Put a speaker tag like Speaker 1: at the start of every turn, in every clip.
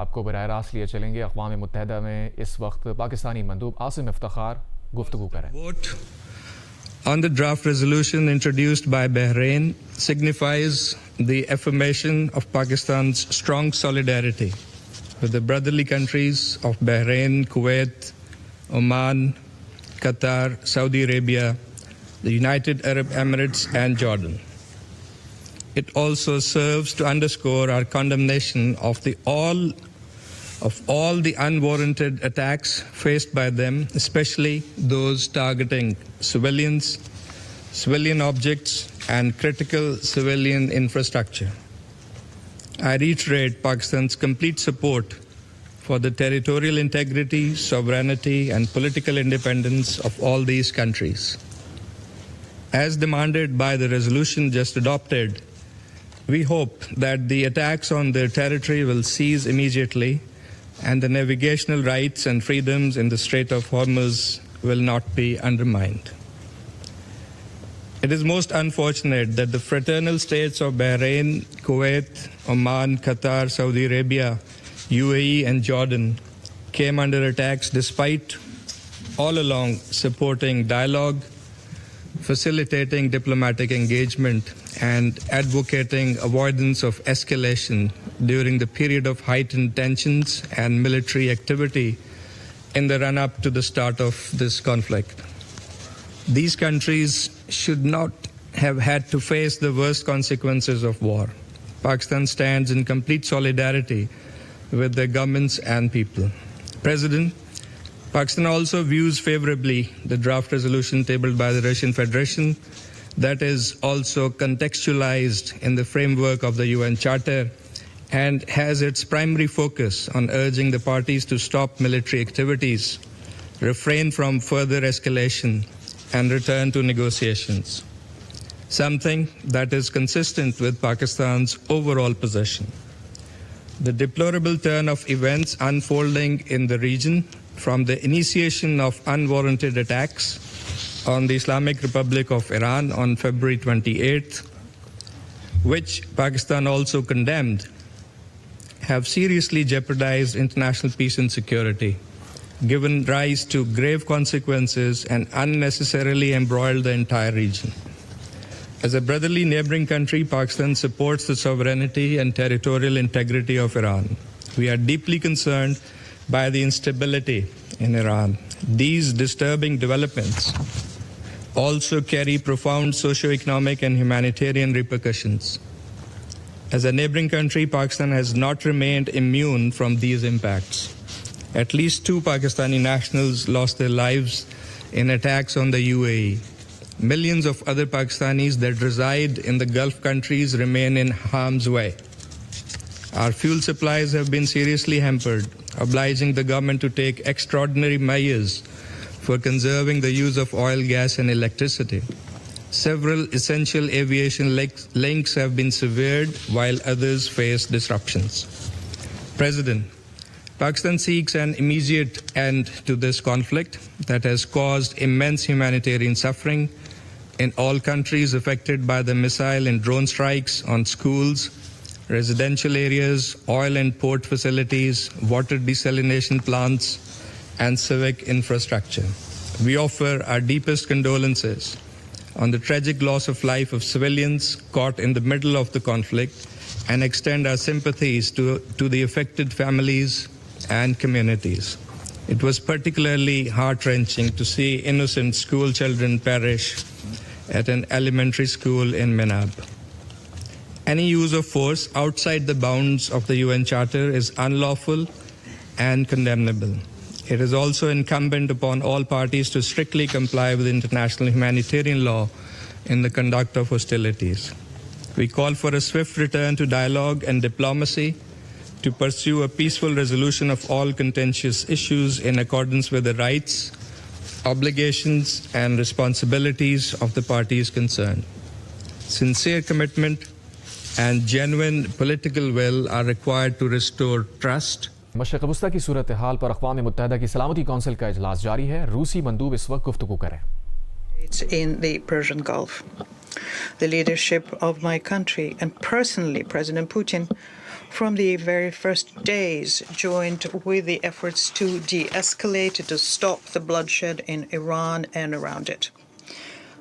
Speaker 1: आपको बराह रास्त लिए चलेंगे। अक़वाम मुत्तहिदा में इस वक्त पाकिस्तानी मंदूब आसिम इफ्तिखार गुफ्तगू करें।
Speaker 2: Vote on the draft resolution introduced by Bahrain signifies the affirmation of Pakistan's strong solidarity with the brotherly countries of Bahrain, Kuwait, Oman, Qatar, Saudi Arabia, the United Arab Emirates and Jordan. It also serves to underscore our condemnation of all the unwarranted attacks faced by them, especially those targeting civilians, civilian objects, and critical civilian infrastructure. I reiterate Pakistan's complete support for the territorial integrity, sovereignty, and political independence of all these countries. As demanded by the resolution just adopted, we hope that the attacks on their territory will cease immediately and the navigational rights and freedoms in the Strait of Hormuz will not be undermined. It is most unfortunate that the fraternal states of Bahrain, Kuwait, Oman, Qatar, Saudi Arabia, UAE and Jordan came under attacks despite all along supporting dialogue, facilitating diplomatic engagement, and advocating avoidance of escalation during the period of heightened tensions and military activity in the run-up to the start of this conflict. These countries should not have had to face the worst consequences of war. Pakistan stands in complete solidarity with their governments and people. President, Pakistan also views favorably the draft resolution tabled by the Russian Federation that is also contextualized in the framework of the UN Charter and has its primary focus on urging the parties to stop military activities, refrain from further escalation, and return to negotiations, something that is consistent with Pakistan's overall position. The deplorable turn of events unfolding in the region, from the initiation of unwarranted attacks on the Islamic Republic of Iran on February 28th, which Pakistan also condemned, have seriously jeopardized international peace and security, given rise to grave consequences, and unnecessarily embroiled the entire region. As a brotherly neighboring country, Pakistan supports the sovereignty and territorial integrity of Iran. We are deeply concerned by the instability in Iran. These disturbing developments also carry profound socio-economic and humanitarian repercussions. As a neighboring country, Pakistan has not remained immune from these impacts. At least 2 Pakistani nationals lost their lives in attacks on the UAE. Millions of other Pakistanis that reside in the Gulf countries remain in harm's way. Our fuel supplies have been seriously hampered, obliging the government to take extraordinary measures for conserving the use of oil, gas, and electricity. Several essential aviation links have been severed, while others face disruptions. President, Pakistan seeks an immediate end to this conflict that has caused immense humanitarian suffering in all countries affected by the missile and drone strikes on schools, residential areas, oil and port facilities, water desalination plants, and civic infrastructure. We offer our deepest condolences on the tragic loss of life of civilians caught in the middle of the conflict and extend our sympathies to the affected families and communities. It was particularly heart-wrenching to see innocent school children perish at an elementary school in Menab. Any use of force outside the bounds of the UN Charter is unlawful and condemnable. It is also incumbent upon all parties to strictly comply with international humanitarian law in the conduct of hostilities. We call for a swift return to dialogue and diplomacy to pursue a peaceful resolution of all contentious issues in accordance with the rights, obligations, and responsibilities of the parties concerned. Sincere commitment and genuine political will are required to restore trust.
Speaker 1: मशरक़ वस्ता की सूरत हाल पर अक़वाम मुत्तहिदा की सलामती council का इजलास जारी है। रूसी मंदूब इस वक्त गुफ्तगू करें।
Speaker 3: In the Persian Gulf, the leadership of my country and personally President Putin from the very first days, joined with the efforts to de-escalate, to stop the bloodshed in Iran and around it.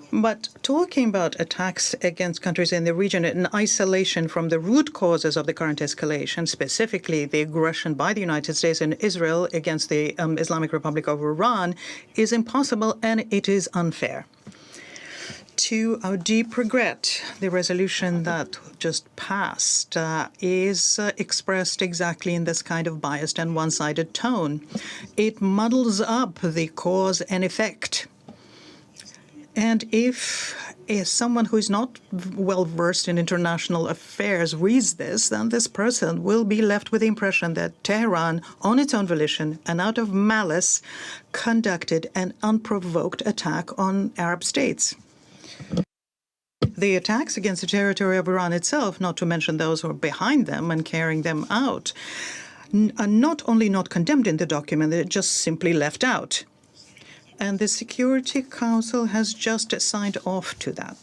Speaker 3: But talking about attacks against countries in the region in isolation from the root causes of the current escalation, specifically the aggression by the United States and Israel against the Islamic Republic of Iran, is impossible and it is unfair. To our deep regret, the resolution that just passed is expressed exactly in this kind of biased and one-sided tone. It muddles up the cause and effect. And if someone who is not well versed in international affairs reads this, then this person will be left with the impression that Tehran, on its own volition and out of malice, conducted an unprovoked attack on Arab states. The attacks against the territory of Iran itself, not to mention those who are behind them and carrying them out, are not only not condemned in the document, they're just simply left out. And the Security Council has just signed off to that.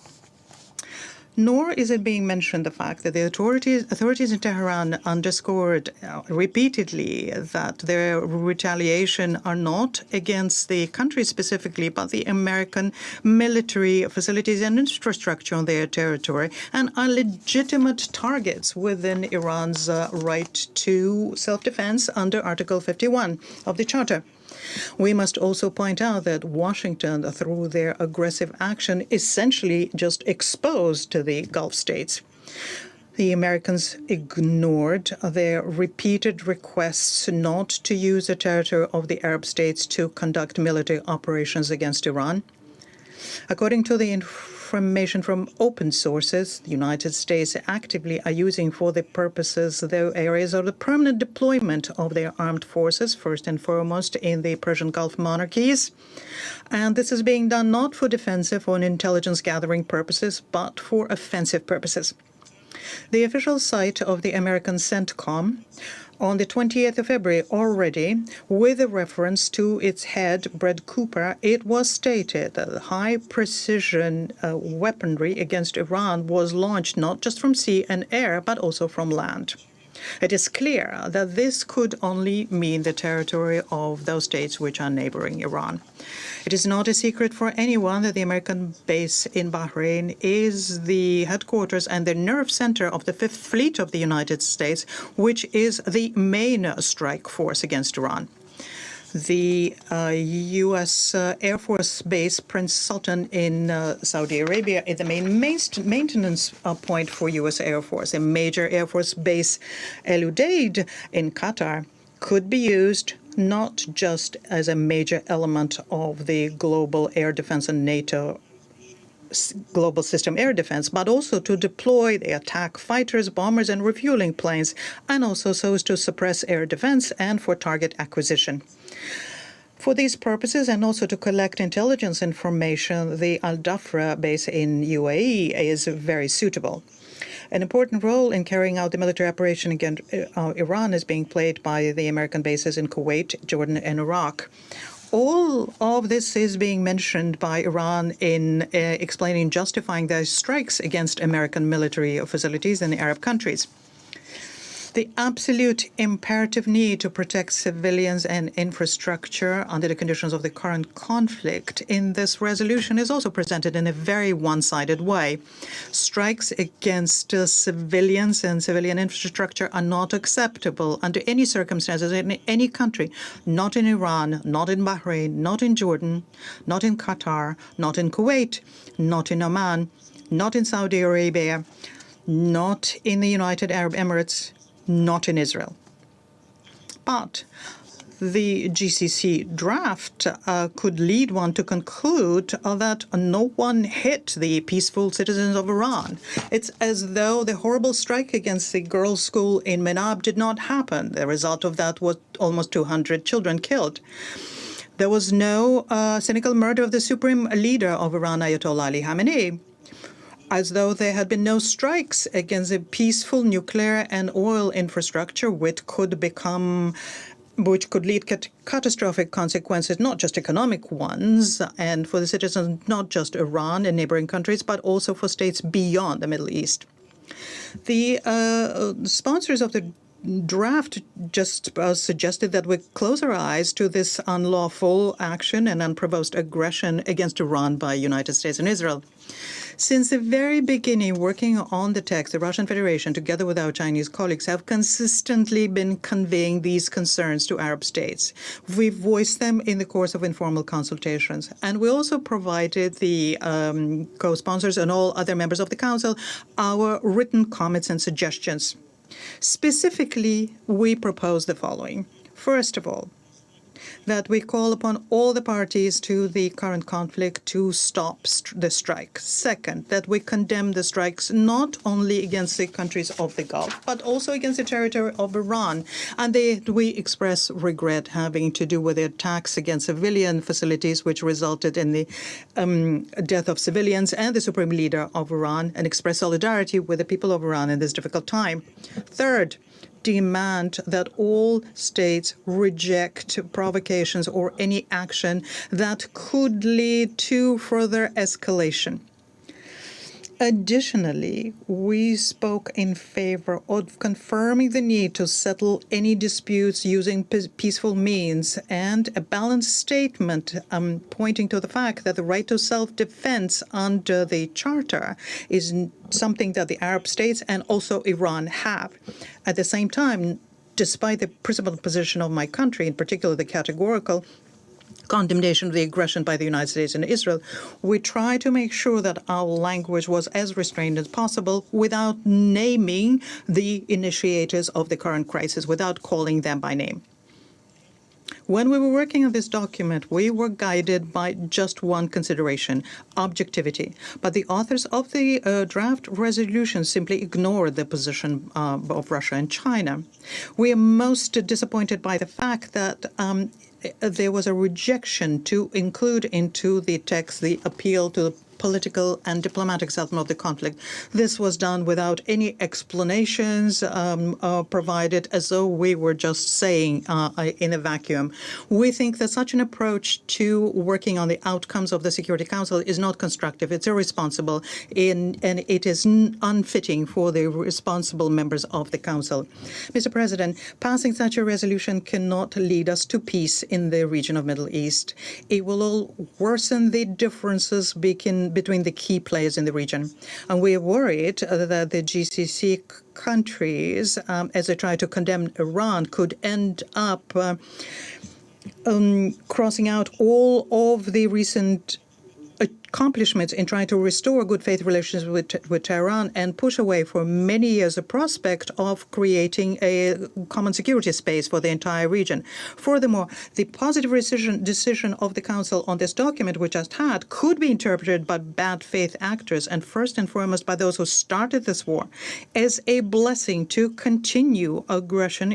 Speaker 3: Nor is it being mentioned the fact that the authorities in Tehran underscored repeatedly that their retaliation are not against the country specifically, but the American military facilities and infrastructure on their territory, and are legitimate targets within Iran's right to self-defense under Article 51 of the Charter. We must also point out that Washington, through their aggressive action, essentially just exposed the Gulf states. The Americans ignored their repeated requests not to use the territory of the Arab states to conduct military operations against Iran. According to the information from open sources, the United States actively are using for the purposes, though, areas of the permanent deployment of their armed forces, first and foremost in the Persian Gulf monarchies. And this is being done not for defensive or intelligence gathering purposes, but for offensive purposes. The official site of the American CENTCOM on the 28th of February already, with a reference to its head, Brett Cooper, it was stated that high-precision weaponry against Iran was launched not just from sea and air, but also from land. It is clear that this could only mean the territory of those states which are neighboring Iran. It is not a secret for anyone that the American base in Bahrain is the headquarters and the nerve center of the Fifth Fleet of the United States, which is the main strike force against Iran. The U.S. Air Force Base Prince Sultan in Saudi Arabia is the main maintenance point for U.S. Air Force. A major Air Force Base, El Udeid in Qatar, could be used not just as a major element of the global air defense and NATO global system air defense, but also to deploy the attack fighters, bombers, and refueling planes, and also so as to suppress air defense and for target acquisition. For these purposes, and also to collect intelligence information, the Al Dhafra base in UAE is very suitable. An important role in carrying out the military operation against Iran is being played by the American bases in Kuwait, Jordan, and Iraq. All of this is being mentioned by Iran in explaining, justifying their strikes against American military facilities in the Arab countries. The absolute imperative need to protect civilians and infrastructure under the conditions of the current conflict in this resolution is also presented in a very one-sided way. Strikes against civilians and civilian infrastructure are not acceptable under any circumstances in any country, not in Iran, not in Bahrain, not in Jordan, not in Qatar, not in Kuwait, not in Oman, not in Saudi Arabia, not in the United Arab Emirates, not in Israel. But the GCC draft could lead one to conclude that no one hit the peaceful citizens of Iran. It's as though the horrible strike against the girls' school in Menab did not happen. The result of that was almost 200 children killed. There was no cynical murder of the supreme leader of Iran, Ayatollah Ali Khamenei, as though there had been no strikes against a peaceful nuclear and oil infrastructure which could lead to catastrophic consequences, not just economic ones, and for the citizens, not just Iran and neighboring countries, but also for states beyond the Middle East. The sponsors of the draft just suggested that we close our eyes to this unlawful action and unprovoked aggression against Iran by United States and Israel. Since the very beginning, working on the text, the Russian Federation, together with our Chinese colleagues, have consistently been conveying these concerns to Arab states. We've voiced them in the course of informal consultations, and we also provided the co-sponsors and all other members of the Council our written comments and suggestions. Specifically, we propose the following. First of all, that we call upon all the parties to the current conflict to stop the strike. Second, that we condemn the strikes not only against the countries of the Gulf, but also against the territory of Iran. And we express regret having to do with the attacks against civilian facilities, which resulted in the death of civilians and the supreme leader of Iran, and express solidarity with the people of Iran in this difficult time. Third, demand that all states reject provocations or any action that could lead to further escalation. Additionally, we spoke in favor of confirming the need to settle any disputes using peaceful means, and a balanced statement pointing to the fact that the right to self-defense under the Charter is something that the Arab states and also Iran have. At the same time, despite the principled position of my country, in particular the categorical condemnation of the aggression by the United States and Israel, we try to make sure that our language was as restrained as possible without naming the initiators of the current crisis, without calling them by name. When we were working on this document, we were guided by just one consideration: objectivity. But the authors of the draft resolution simply ignored the position of Russia and China. We are most disappointed by the fact that there was a rejection to include into the text the appeal to the political and diplomatic settlement of the conflict. This was done without any explanations provided, as though we were just saying in a vacuum. We think that such an approach to working on the outcomes of the Security Council is not constructive. It's irresponsible, and it is unfitting for the responsible members of the Council. Mr. President, passing such a resolution cannot lead us to peace in the region of Middle East. It will all worsen the differences between the key players in the region. And we are worried that the GCC countries, as they try to condemn Iran, could end up crossing out all of the recent accomplishments in trying to restore good faith relations with Tehran and push away for many years the prospect of creating a common security space for the entire region. Furthermore, the positive decision of the Council on this document we just had could be interpreted by bad faith actors, and first and foremost by those who started this war, as a blessing to continue aggression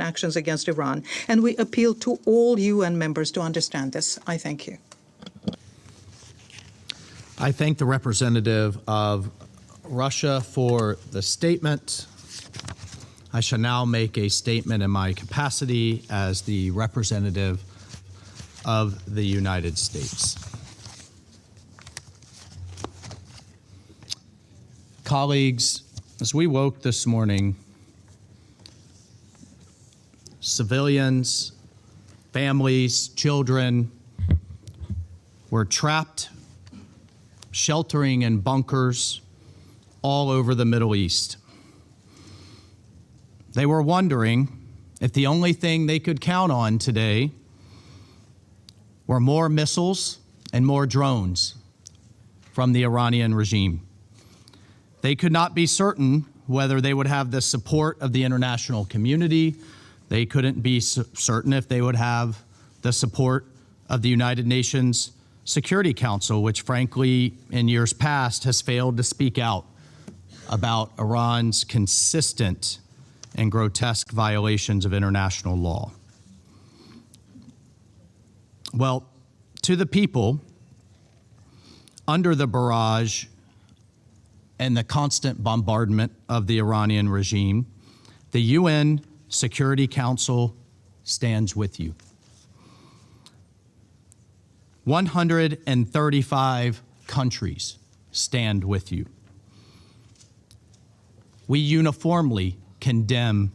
Speaker 3: actions against Iran. And we appeal to all UN members to understand this. I thank you.
Speaker 4: I thank the representative of Russia for the statement. I shall now make a statement in my capacity as the representative of the United States. Colleagues, as we woke this morning, civilians, families, children were trapped, sheltering in bunkers all over the Middle East. They were wondering if the only thing they could count on today were more missiles and more drones from the Iranian regime. They could not be certain whether they would have the support of the international community. They couldn't be certain if they would have the support of the United Nations Security Council, which frankly, in years past, has failed to speak out about Iran's consistent and grotesque violations of international law. Well, to the people, under the barrage and the constant bombardment of the Iranian regime, the UN Security Council stands with you. 135 countries stand with you. we uniformly condemn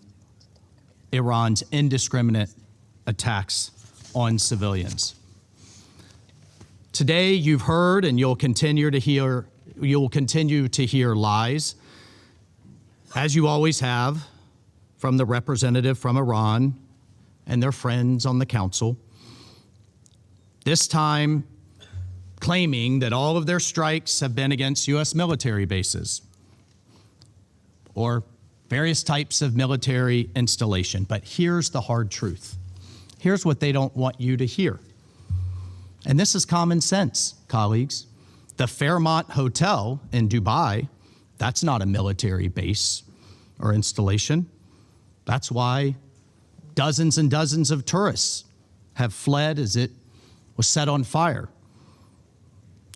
Speaker 4: Iran's indiscriminate attacks on civilians. Today, you've heard and you'll continue to hear lies, as you always have, from the representative from Iran and their friends on the council. This time, claiming that all of their strikes have been against U.S. military bases or various types of military installation. But here's the hard truth. Here's what they don't want you to hear. And this is common sense, colleagues. The Fairmont Hotel in Dubai, that's not a military base or installation. That's why dozens and dozens of tourists have fled as it was set on fire.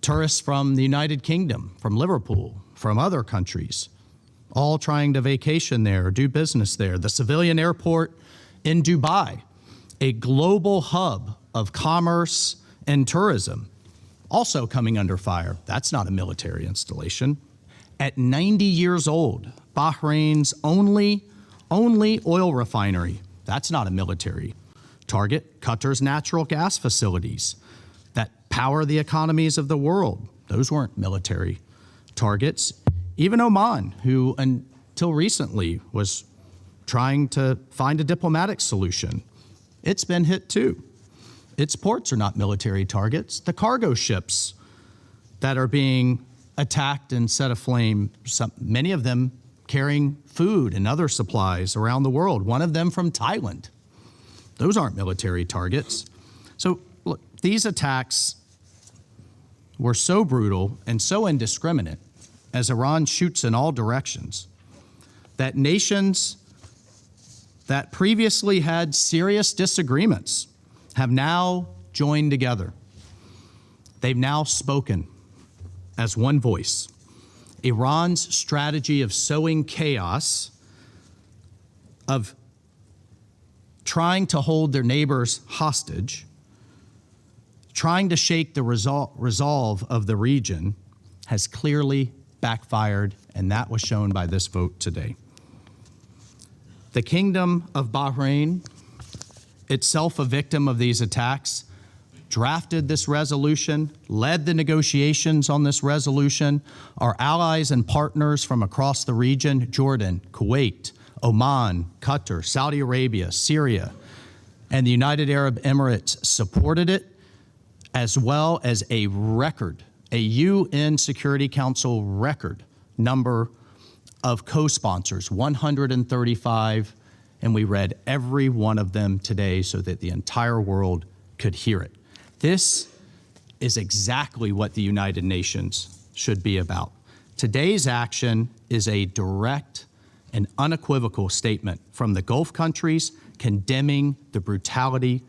Speaker 4: Tourists from the United Kingdom, from Liverpool, from other countries, all trying to vacation there, do business there. The civilian airport in Dubai, a global hub of commerce and tourism, also coming under fire. That's not a military installation. At 90 years old, Bahrain's only oil refinery, that's not a military target. Qatar's natural gas facilities that power the economies of the world, those weren't military targets. Even Oman, who until recently was trying to find a diplomatic solution, it's been hit too. Its ports are not military targets. The cargo ships that are being attacked and set aflame, many of them carrying food and other supplies around the world, one of them from Thailand. Those aren't military targets. So look, these attacks were so brutal and so indiscriminate as Iran shoots in all directions that nations that previously had serious disagreements have now joined together. They've now spoken as one voice. Iran's strategy of sowing chaos, of trying to hold their neighbors hostage, trying to shake the resolve of the region, has clearly backfired, and that was shown by this vote today. The Kingdom of Bahrain, itself a victim of these attacks, drafted this resolution, led the negotiations on this resolution. Our allies and partners from across the region, Jordan, Kuwait, Oman, Qatar, Saudi Arabia, Syria, and the United Arab Emirates supported it, as well as a UN Security Council record number of co-sponsors, 135, and we read every one of them today so that the entire world could hear it. This is exactly what the United Nations should be about. Today's action is a direct and unequivocal statement from the Gulf countries condemning the brutality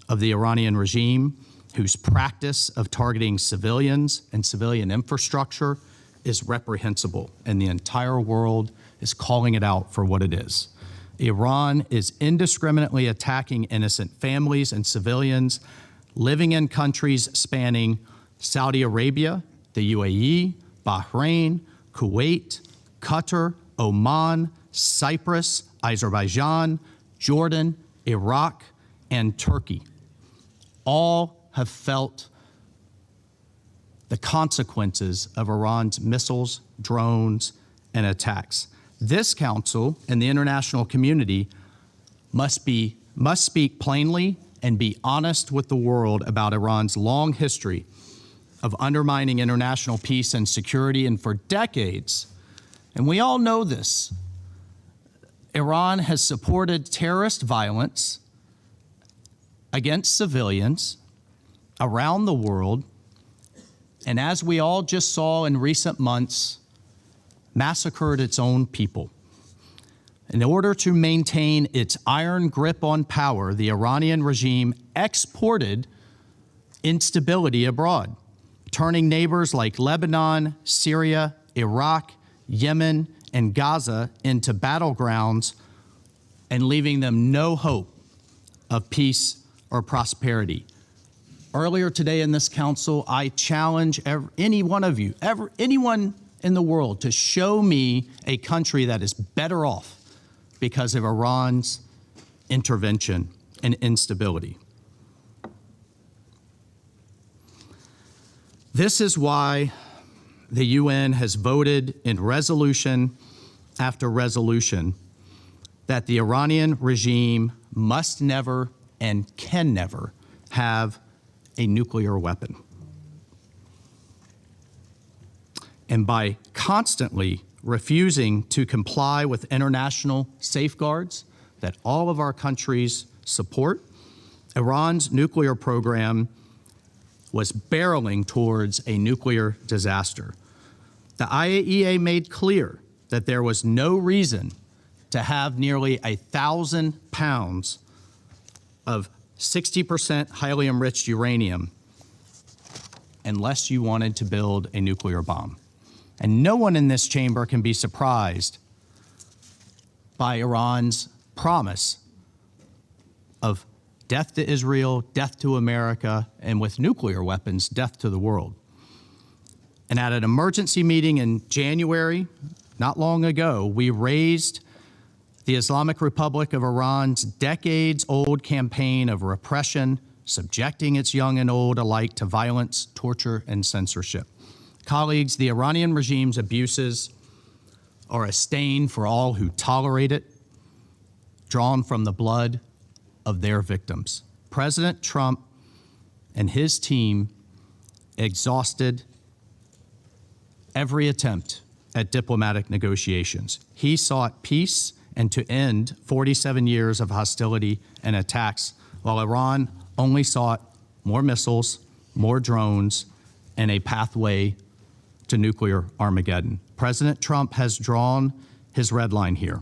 Speaker 4: of the Iranian regime, whose practice of targeting civilians and civilian infrastructure is reprehensible, and the entire world is calling it out for what it is. Iran is indiscriminately attacking innocent families and civilians living in countries spanning Saudi Arabia, the UAE, Bahrain, Kuwait, Qatar, Oman, Cyprus, Azerbaijan, Jordan, Iraq, and Turkey. All have felt the consequences of Iran's missiles, drones, and attacks. This council and the international community must speak plainly and be honest with the world about Iran's long history of undermining international peace and security, and for decades, and we all know this, Iran has supported terrorist violence against civilians around the world, and as we all just saw in recent months, massacred its own people. In order to maintain its iron grip on power, the Iranian regime exported instability abroad, turning neighbors like Lebanon, Syria, Iraq, Yemen, and Gaza into battlegrounds and leaving them no hope of peace or prosperity. Earlier today in this council, I challenge any one of you, anyone in the world to show me a country that is better off because of Iran's intervention and instability. This is why the UN has voted in resolution after resolution that the Iranian regime must never and can never have a nuclear weapon. And by constantly refusing to comply with international safeguards that all of our countries support, Iran's nuclear program was barreling towards a nuclear disaster. The IAEA made clear that there was no reason to have nearly 1,000 pounds of 60% highly enriched uranium unless you wanted to build a nuclear bomb. And no one in this chamber can be surprised by Iran's promise of death to Israel, death to America, and with nuclear weapons, death to the world. And at an emergency meeting in January, not long ago, we raised the Islamic Republic of Iran's decades-old campaign of repression, subjecting its young and old alike to violence, torture, and censorship. Colleagues, the Iranian regime's abuses are a stain for all who tolerate it, drawn from the blood of their victims. President Trump and his team exhausted every attempt at diplomatic negotiations. He sought peace and to end 47 years of hostility and attacks, while Iran only sought more missiles, more drones, and a pathway to nuclear Armageddon. President Trump has drawn his red line here.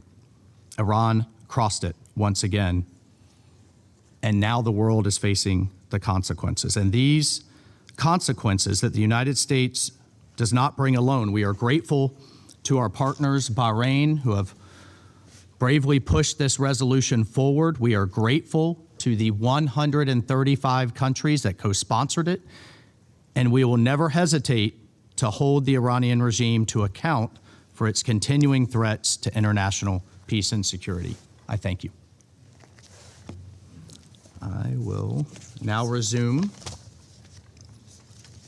Speaker 4: Iran crossed it once again, and now the world is facing the consequences. And these consequences that the United States does not bring alone. We are grateful to our partners, Bahrain, who have bravely pushed this resolution forward. We are grateful to the 135 countries that co-sponsored it, and we will never hesitate to hold the Iranian regime to account for its continuing threats to international peace and security. I thank you. I will now resume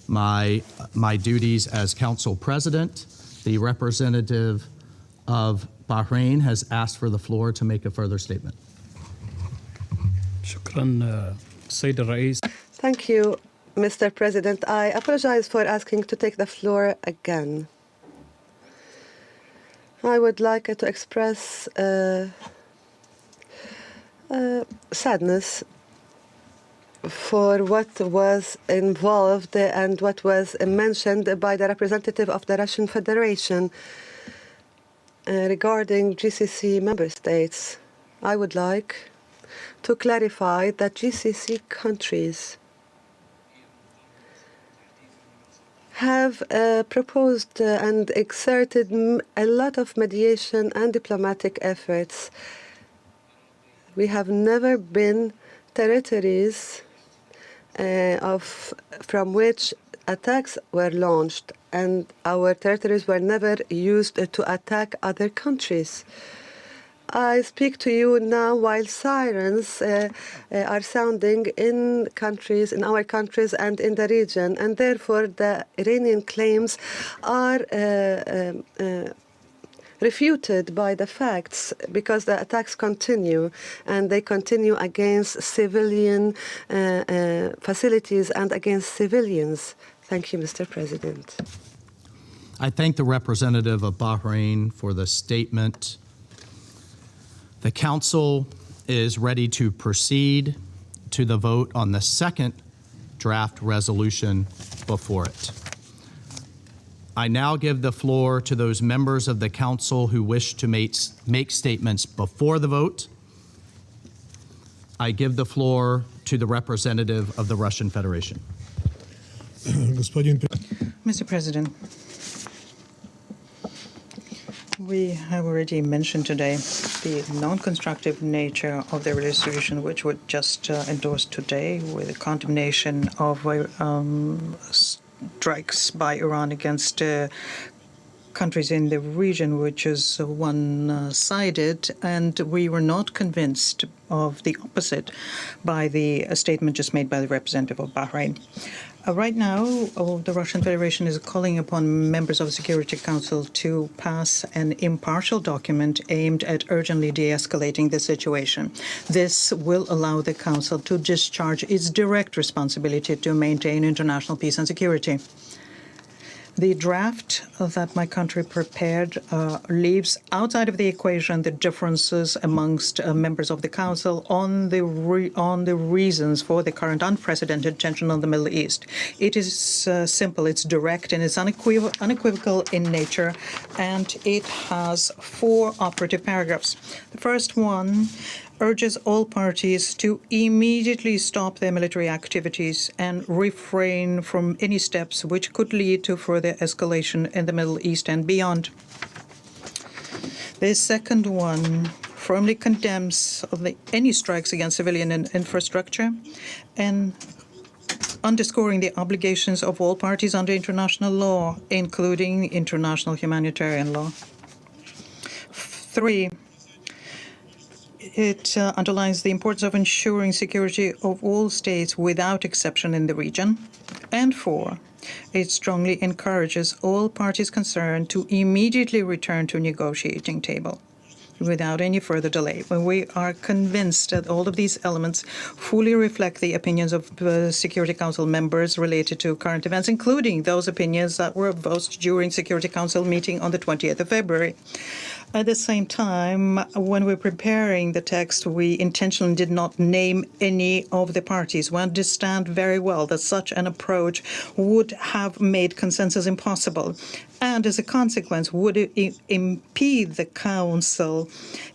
Speaker 4: my duties as Council President. The representative of Bahrain has asked for the floor to make a further statement.
Speaker 5: Thank you, Mr. President. I apologize for asking to take the floor again. I would like to express sadness for what was involved and what was mentioned by the representative of the Russian Federation regarding GCC member states. I would like to clarify that GCC countries have proposed and exerted a lot of mediation and diplomatic efforts. We have never been territories from which attacks were launched, and our territories were never used to attack other countries. I speak to you now while sirens are sounding in countries, in our countries and in the region, and therefore the Iranian claims are refuted by the facts, because the attacks continue, and they continue against civilian facilities and against civilians. Thank you, Mr. President.
Speaker 4: I thank the representative of Bahrain for the statement. The Council is ready to proceed to the vote on the second draft resolution before it. I now give the floor to those members of the Council who wish to make statements before the vote. I give the floor to the representative of the Russian Federation.
Speaker 3: Mr. President, we have already mentioned today the non-constructive nature of the resolution, which was just endorsed today with a condemnation of strikes by Iran against countries in the region, which is one-sided, and we were not convinced of the opposite by the statement just made by the representative of Bahrain. Right now, the Russian Federation is calling upon members of the Security Council to pass an impartial document aimed at urgently de-escalating the situation. This will allow the Council to discharge its direct responsibility to maintain international peace and security. The draft that my country prepared leaves outside of the equation the differences amongst members of the Council on the reasons for the current unprecedented tension on the Middle East. It is simple, it's direct, and it's unequivocal in nature, and it has 4 operative paragraphs. The first one urges all parties to immediately stop their military activities and refrain from any steps which could lead to further escalation in the Middle East and beyond. The second one firmly condemns any strikes against civilian infrastructure and underscoring the obligations of all parties under international law, including international humanitarian law. 3, it underlines the importance of ensuring security of all states without exception in the region. And 4, it strongly encourages all parties concerned to immediately return to a negotiating table without any further delay. We are convinced that all of these elements fully reflect the opinions of Security Council members related to current events, including those opinions that were voiced during Security Council meeting on the 20th of February. At the same time, when we're preparing the text, we intentionally did not name any of the parties. We understand very well that such an approach would have made consensus impossible, and as a consequence would impede the Council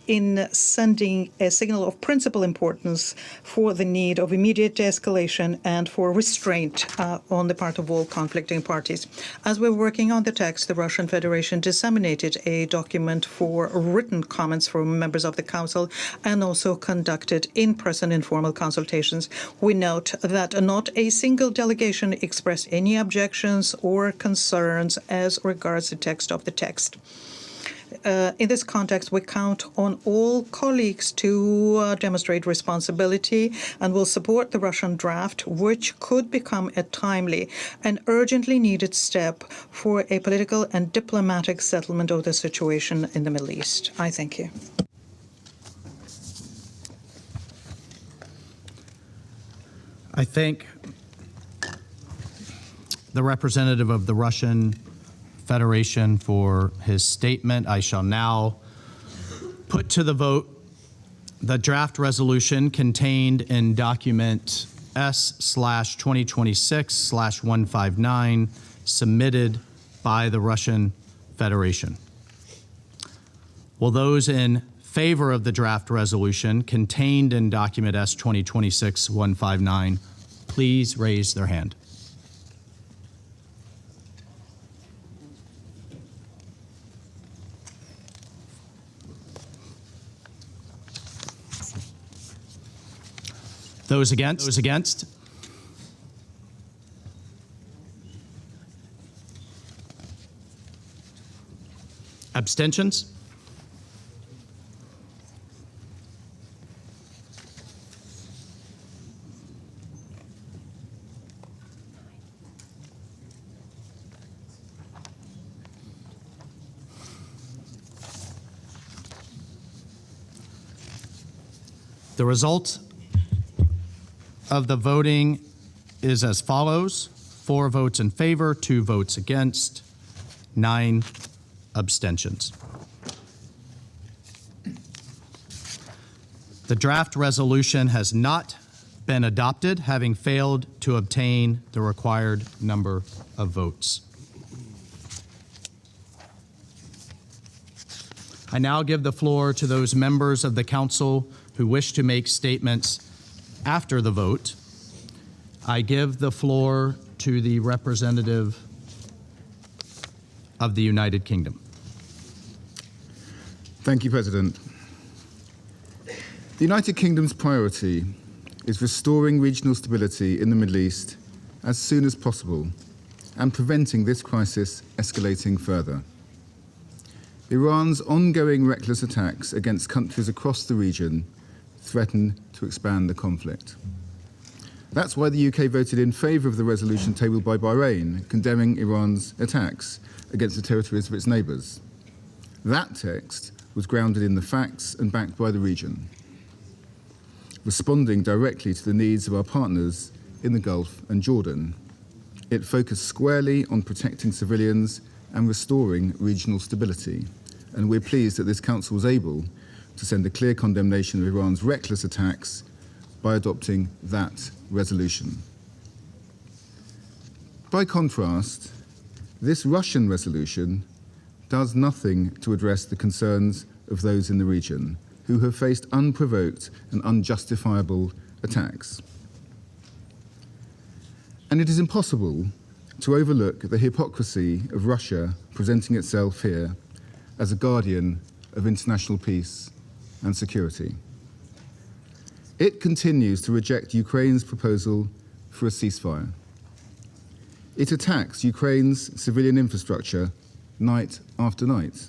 Speaker 3: in sending a signal of principal importance for the need of immediate de-escalation and for restraint on the part of all conflicting parties. As we're working on the text, the Russian Federation disseminated a document for written comments from members of the Council and also conducted in-person informal consultations. We note that not a single delegation expressed any objections or concerns as regards the text of the text. In this context, we count on all colleagues to demonstrate responsibility and will support the Russian draft, which could become a timely and urgently needed step for a political and diplomatic settlement of the situation in the Middle East. I thank you.
Speaker 4: I thank the representative of the Russian Federation for his statement. I shall now put to the vote the draft resolution contained in document S/2026/159 submitted by the Russian Federation. Will those in favor of the draft resolution contained in document S/2026/159 please raise their hand? Those against? Those against? Abstentions? The result of the voting is as follows: 4 votes in favor, 2 votes against, 9 abstentions. The draft resolution has not been adopted, having failed to obtain the required number of votes. I now give the floor to those members of the Council who wish to make statements after the vote. I give the floor to the representative of the United Kingdom.
Speaker 6: Thank you, President. The United Kingdom's priority is restoring regional stability in the Middle East as soon as possible and preventing this crisis escalating further. Iran's ongoing reckless attacks against countries across the region threaten to expand the conflict. That's why the UK voted in favour of the resolution tabled by Bahrain condemning Iran's attacks against the territories of its neighbours. That text was grounded in the facts and backed by the region, responding directly to the needs of our partners in the Gulf and Jordan. It focused squarely on protecting civilians and restoring regional stability, and we're pleased that this Council was able to send a clear condemnation of Iran's reckless attacks by adopting that resolution. By contrast, this Russian resolution does nothing to address the concerns of those in the region who have faced unprovoked and unjustifiable attacks. And it is impossible to overlook the hypocrisy of Russia presenting itself here as a guardian of international peace and security. It continues to reject Ukraine's proposal for a ceasefire. It attacks Ukraine's civilian infrastructure night after night.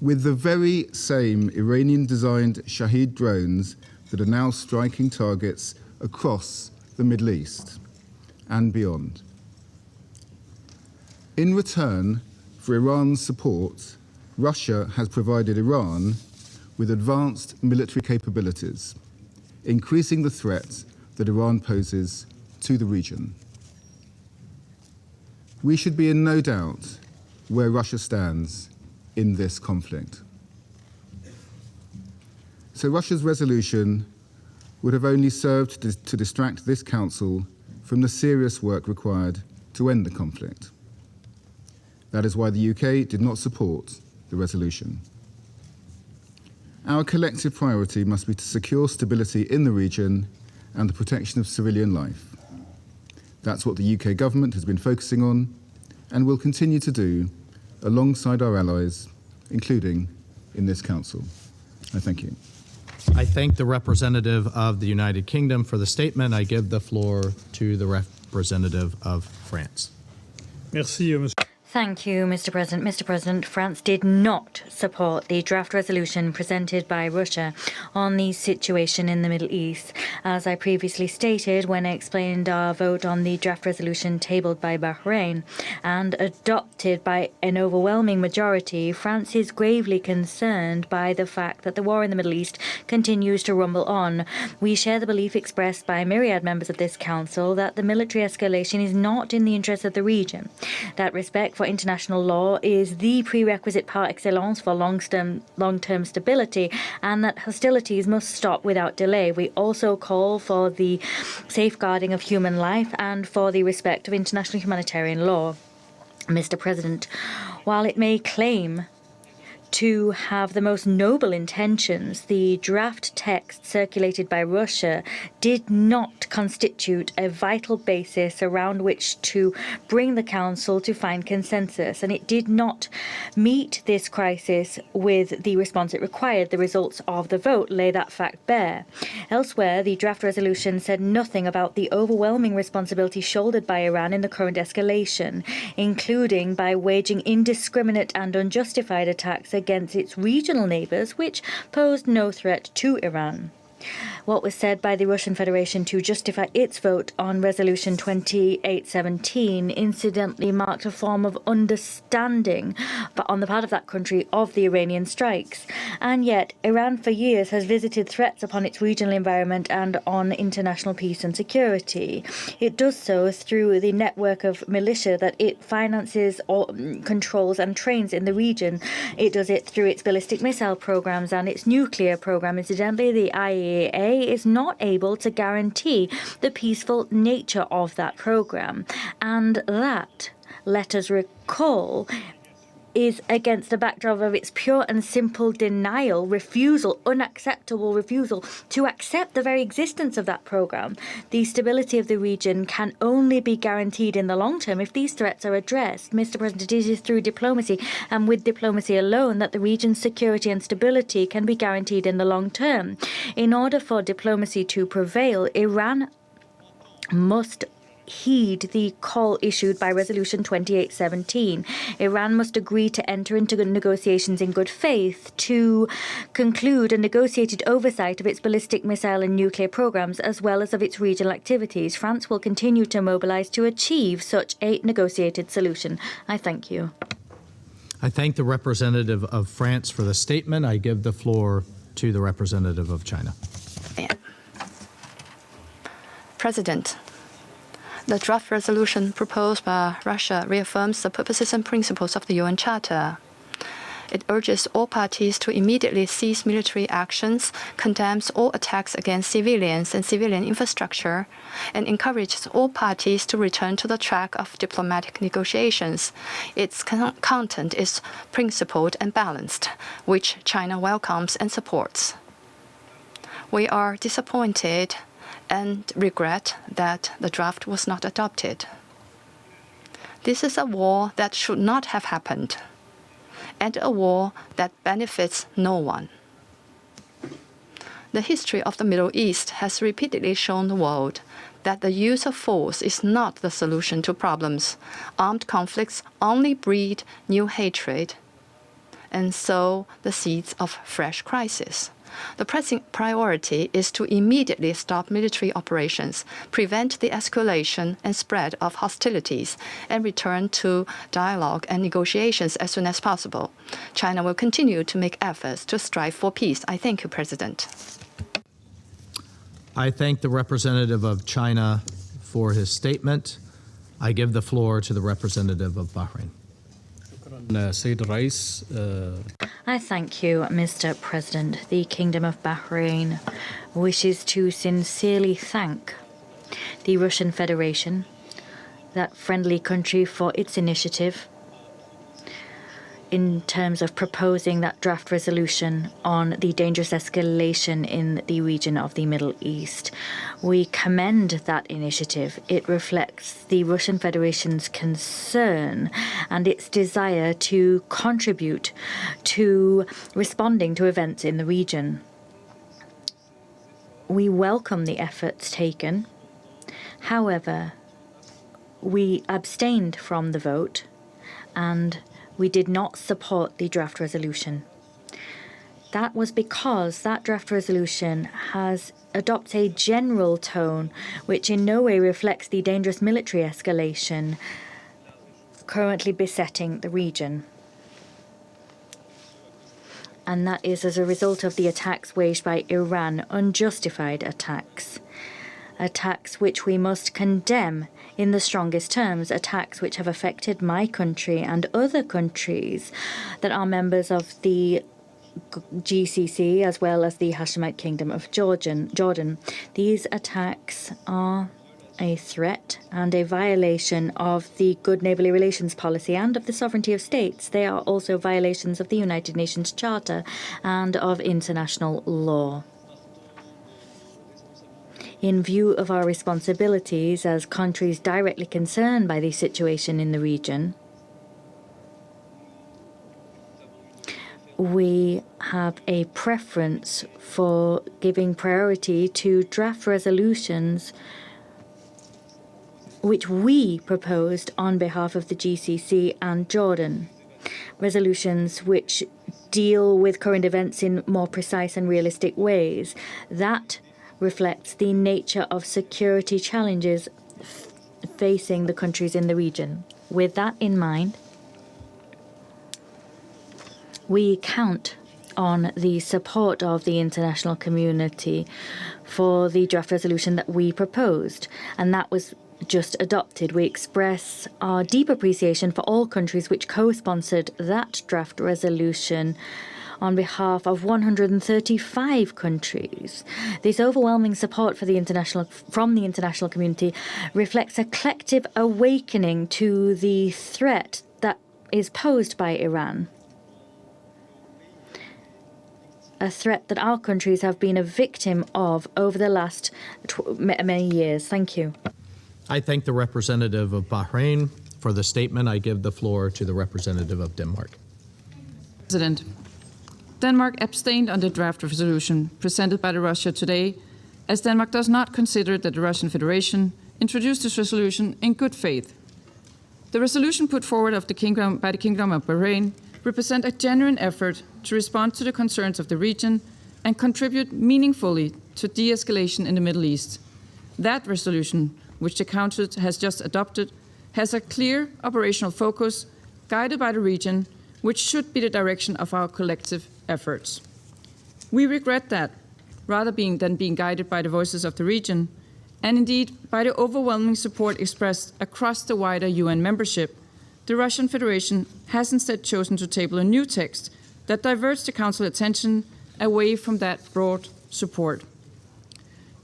Speaker 6: With the very same Iranian-designed Shahed drones that are now striking targets across the Middle East and beyond. In return for Iran's support, Russia has provided Iran with advanced military capabilities, increasing the threat that Iran poses to the region. We should be in no doubt where Russia stands in this conflict. So Russia's resolution would have only served to distract this Council from the serious work required to end the conflict. That is why the UK did not support the resolution. Our collective priority must be to secure stability in the region and the protection of civilian life. That's what the UK government has been focusing on and will continue to do alongside our allies, including in this Council. I thank you.
Speaker 4: I thank the representative of the United Kingdom for the statement. I give the floor to the representative of France.
Speaker 7: Merci, monsieur.
Speaker 8: Thank you, Mr. President. Mr. President, France did not support the draft resolution presented by Russia on the situation in the Middle East. As I previously stated when I explained our vote on the draft resolution tabled by Bahrain and adopted by an overwhelming majority, France is gravely concerned by the fact that the war in the Middle East continues to rumble on. We share the belief expressed by myriad members of this Council that the military escalation is not in the interest of the region, that respect for international law is the prerequisite par excellence for long-term stability, and that hostilities must stop without delay. We also call for the safeguarding of human life and for the respect of international humanitarian law. Mr. President, while it may claim to have the most noble intentions, the draft text circulated by Russia did not constitute a vital basis around which to bring the Council to find consensus, and it did not meet this crisis with the response it required. The results of the vote lay that fact bare. Elsewhere, the draft resolution said nothing about the overwhelming responsibility shouldered by Iran in the current escalation, including by waging indiscriminate and unjustified attacks against its regional neighbours, which posed no threat to Iran. What was said by the Russian Federation to justify its vote on Resolution 2817 incidentally marked a form of understanding on the part of that country of the Iranian strikes. And yet, Iran for years has visited threats upon its regional environment and on international peace and security. It does so through the network of militia that it finances, or controls and trains in the region. It does it through its ballistic missile programs and its nuclear program. Incidentally, the IAEA is not able to guarantee the peaceful nature of that program. And that, let us recall, is against the backdrop of its pure and simple denial, unacceptable refusal to accept the very existence of that program. The stability of the region can only be guaranteed in the long term if these threats are addressed. Mr. President, it is through diplomacy and with diplomacy alone that the region's security and stability can be guaranteed in the long term. In order for diplomacy to prevail, Iran must heed the call issued by Resolution 2817. Iran must agree to enter into negotiations in good faith to conclude a negotiated oversight of its ballistic missile and nuclear programs, as well as of its regional activities. France will continue to mobilize to achieve such a negotiated solution. I thank you.
Speaker 4: I thank the representative of France for the statement. I give the floor to the representative of China.
Speaker 7: President, the draft resolution proposed by Russia reaffirms the purposes and principles of the UN Charter. It urges all parties to immediately cease military actions, condemns all attacks against civilians and civilian infrastructure, and encourages all parties to return to the track of diplomatic negotiations. Its content is principled and balanced, which China welcomes and supports. We are disappointed and regret that the draft was not adopted. This is a war that should not have happened, and a war that benefits no one. The history of the Middle East has repeatedly shown the world that the use of force is not the solution to problems. Armed conflicts only breed new hatred and sow the seeds of fresh crisis. The pressing priority is to immediately stop military operations, prevent the escalation and spread of hostilities, and return to dialogue and negotiations as soon as possible. China will continue to make efforts to strive for peace. I thank you, President.
Speaker 4: I thank the representative of China for his statement. I give the floor to the representative of Bahrain.
Speaker 8: I thank you, Mr. President. The Kingdom of Bahrain wishes to sincerely thank the Russian Federation, that friendly country, for its initiative in terms of proposing that draft resolution on the dangerous escalation in the region of the Middle East. We commend that initiative. It reflects the Russian Federation's concern and its desire to contribute to responding to events in the region. We welcome the efforts taken. However, we abstained from the vote and we did not support the draft resolution. That was because that draft resolution adopts a general tone which in no way reflects the dangerous military escalation currently besetting the region. And that is as a result of the attacks waged by Iran, unjustified attacks. Attacks which we must condemn in the strongest terms, attacks which have affected my country and other countries that are members of the GCC as well as the Hashemite Kingdom of Jordan. These attacks are a threat and a violation of the good neighbourly relations policy and of the sovereignty of states. They are also violations of the United Nations Charter and of international law. In view of our responsibilities as countries directly concerned by the situation in the region, we have a preference for giving priority to draft resolutions which we proposed on behalf of the GCC and Jordan. Resolutions which deal with current events in more precise and realistic ways. That reflects the nature of security challenges facing the countries in the region. With that in mind, we count on the support of the international community for the draft resolution that we proposed, and that was just adopted. We express our deep appreciation for all countries which co-sponsored that draft resolution on behalf of 135 countries. This overwhelming support from the international community reflects a collective awakening to the threat that is posed by Iran. A threat that our countries have been a victim of over the last many years. Thank you.
Speaker 4: I thank the representative of Bahrain for the statement. I give the floor to the representative of Denmark.
Speaker 9: President, Denmark abstained on the draft resolution presented by Russia today, as Denmark does not consider that the Russian Federation introduced this resolution in good faith. The resolution put forward by the Kingdom of Bahrain represent a genuine effort to respond to the concerns of the region and contribute meaningfully to de-escalation in the Middle East. That resolution, which the Council has just adopted, has a clear operational focus guided by the region, which should be the direction of our collective efforts. We regret that, rather than being guided by the voices of the region, and indeed by the overwhelming support expressed across the wider UN membership, the Russian Federation has instead chosen to table a new text that diverts the Council attention away from that broad support.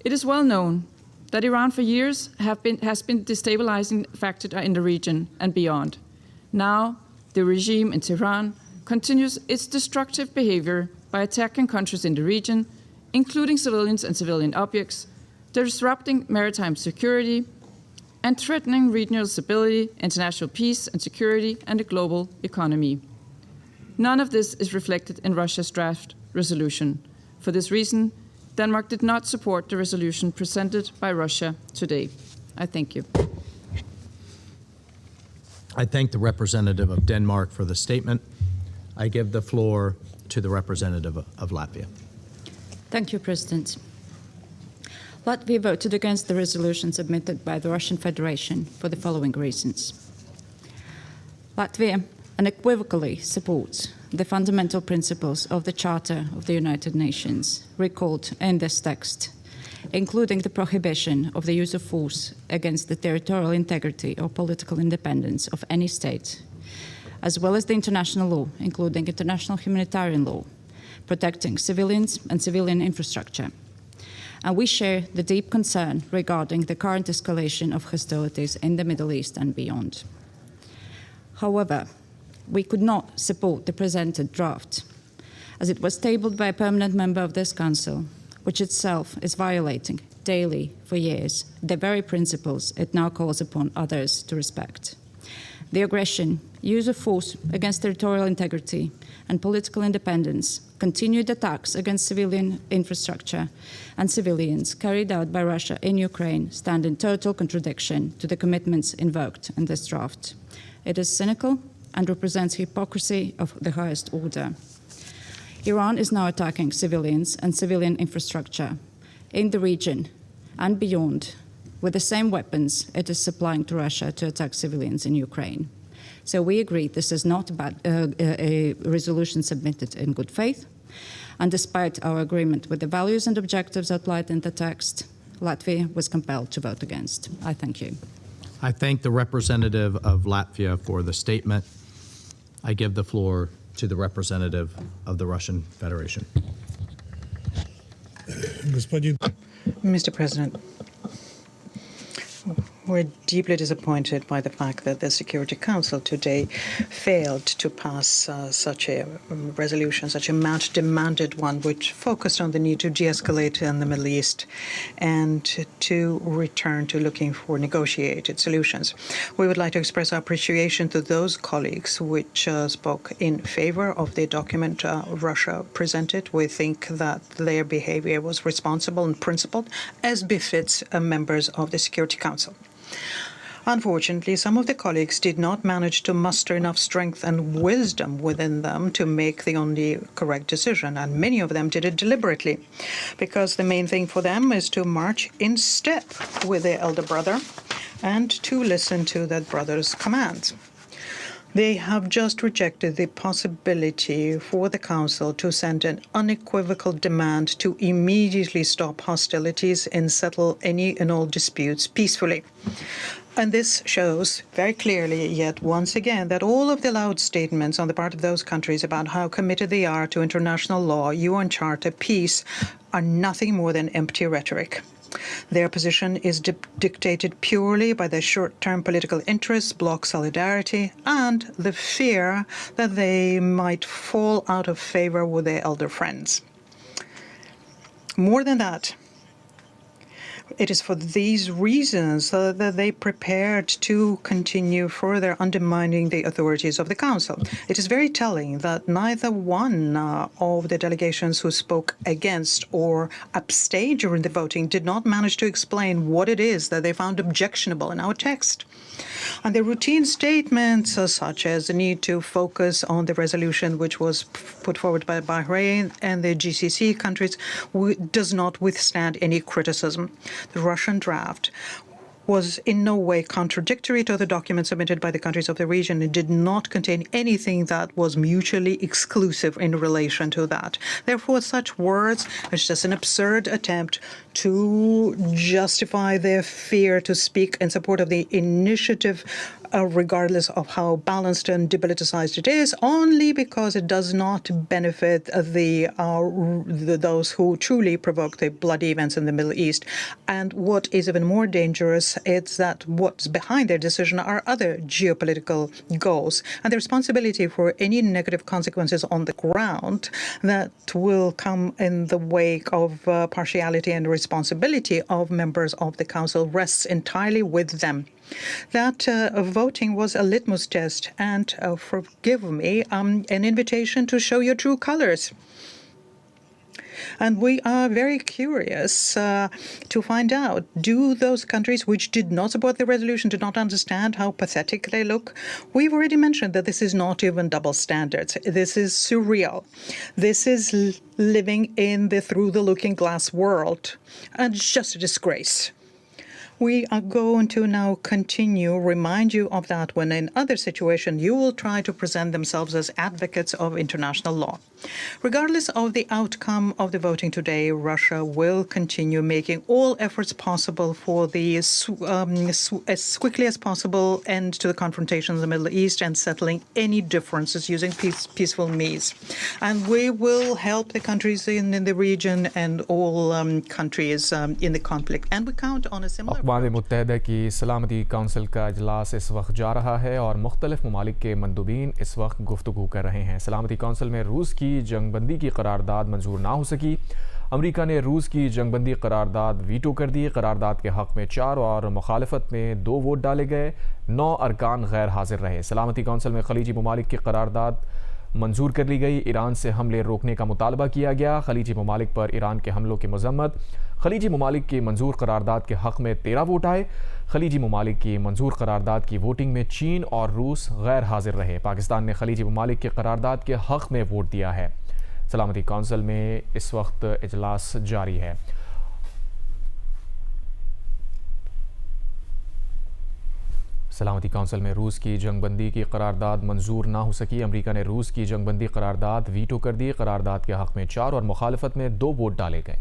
Speaker 9: It is well known that Iran for years has been destabilizing factor in the region and beyond. Now, the regime in Tehran continues its destructive behavior by attacking countries in the region, including civilians and civilian objects, disrupting maritime security, and threatening regional stability, international peace and security, and the global economy. None of this is reflected in Russia's draft resolution. For this reason, Denmark did not support the resolution presented by Russia today. I thank you.
Speaker 4: I thank the representative of Denmark for the statement. I give the floor to the representative of Latvia.
Speaker 10: Thank you, President. Latvia voted against the resolution submitted by the Russian Federation for the following reasons. Latvia unequivocally supports the fundamental principles of the Charter of the United Nations recalled in this text, including the prohibition of the use of force against the territorial integrity or political independence of any state, as well as the international law, including international humanitarian law, protecting civilians and civilian infrastructure. And we share the deep concern regarding the current escalation of hostilities in the Middle East and beyond. However, we could not support the presented draft, as it was tabled by a permanent member of this Council, which itself is violating daily for years the very principles it now calls upon others to respect. The aggression, use of force against territorial integrity and political independence, continued attacks against civilian infrastructure and civilians carried out by Russia in Ukraine stand in total contradiction to the commitments invoked in this draft. It is cynical and represents hypocrisy of the highest order. Iran is now attacking civilians and civilian infrastructure in the region and beyond with the same weapons it is supplying to Russia to attack civilians in Ukraine. So we agree this is not a resolution submitted in good faith. And despite our agreement with the values and objectives outlined in the text, Latvia was compelled to vote against. I thank you.
Speaker 4: I thank the representative of Latvia for the statement. I give the floor to the representative of the Russian Federation.
Speaker 3: Mr. President, we're deeply disappointed by the fact that the Security Council today failed to pass such a resolution, such a much-demanded one, which focused on the need to de-escalate in the Middle East and to return to looking for negotiated solutions. We would like to express our appreciation to those colleagues which spoke in favor of the document Russia presented. We think that their behavior was responsible and principled, as befits members of the Security Council. Unfortunately, some of the colleagues did not manage to muster enough strength and wisdom within them to make the only correct decision, and many of them did it deliberately, because the main thing for them is to march in step with their elder brother and to listen to that brother's commands. They have just rejected the possibility for the Council to send an unequivocal demand to immediately stop hostilities and settle any and all disputes peacefully. And this shows very clearly, yet once again, that all of the loud statements on the part of those countries about how committed they are to international law, UN Charter, peace, are nothing more than empty rhetoric. Their position is dictated purely by their short-term political interests, bloc solidarity, and the fear that they might fall out of favor with their elder friends. More than that, It is for these reasons that they prepared to continue further undermining the authorities of the Council. It is very telling that neither one of the delegations who spoke against or abstained during the voting did not manage to explain what it is that they found objectionable in our text. And the routine statements, such as the need to focus on the resolution which was put forward by Bahrain and the GCC countries, does not withstand any criticism. The Russian draft was in no way contradictory to the documents submitted by the countries of the region. It did not contain anything that was mutually exclusive in relation to that. Therefore, such words is just an absurd attempt to justify their fear to speak in support of the initiative, regardless of how balanced and depoliticized it is, only because it does not benefit those who truly provoke the bloody events in the Middle East. And what is even more dangerous is that what's behind their decision are other geopolitical goals, and the responsibility for any negative consequences on the ground that will come in the wake of partiality and responsibility of members of the Council rests entirely with them. That voting was a litmus test and, forgive me, an invitation to show your true colors. And we are very curious to find out, do those countries which did not support the resolution, do not understand how pathetic they look? We've already mentioned that this is not even double standards. This is surreal. This is living in the through-the-looking glass world. And it's just a disgrace. We are going to now remind you of that when in other situations you will try to present themselves as advocates of international law. Regardless of the outcome of the voting today, Russia will continue making all efforts possible for the as quickly as possible end to the confrontation in the Middle East and settling any differences using peaceful means. And we will help the countries in the region and all countries in the conflict. And we count on a similar
Speaker 1: अक़वाम मुत्तहिदा की सलामती council का इजलास इस वक्त जा रहा है और मुख्तलिफ ममालिक के मंदूबीन इस वक्त गुफ्तगू कर रहे हैं। सलामती काउंसिल में रूस की जंगबंदी की करारदाद मंजूर ना हो सकी। अमेरिका ने रूस की जंगबंदी करारदाद वीटो कर दी। करारदाद के हक़ में 4 और मुखालफत में 2 वोट डाले गए। 9 अरकान गैर हाजिर रहे। सलामती काउंसिल में खलीजी ममालिक की करारदाद मंजूर कर ली गई। ईरान से हमले रोकने का मुतालबा किया गया। खलीजी ममालिक पर ईरान के हमलों की मजम्मत। खलीजी ममालिक की मंजूर करारदाद के हक़ में 13 वोट आए। खलीजी ममालिक की मंजूर करारदाद की वोटिंग में चीन और रूस गैर हाजिर रहे। पाकिस्तान ने खलीजी ममालिक की करारदाद के हक़ में वोट दिया है। सलामती काउंसिल में इस वक्त इजलास जारी है। सलामती काउंसिल में रूस की जंगबंदी की करारदाद मंजूर ना हो सकी। अमेरिका ने रूस की जंगबंदी करारदाद वीटो कर दी। करारदाद के हक़ में 4 और मुखालफत में 2 वोट डाले गए।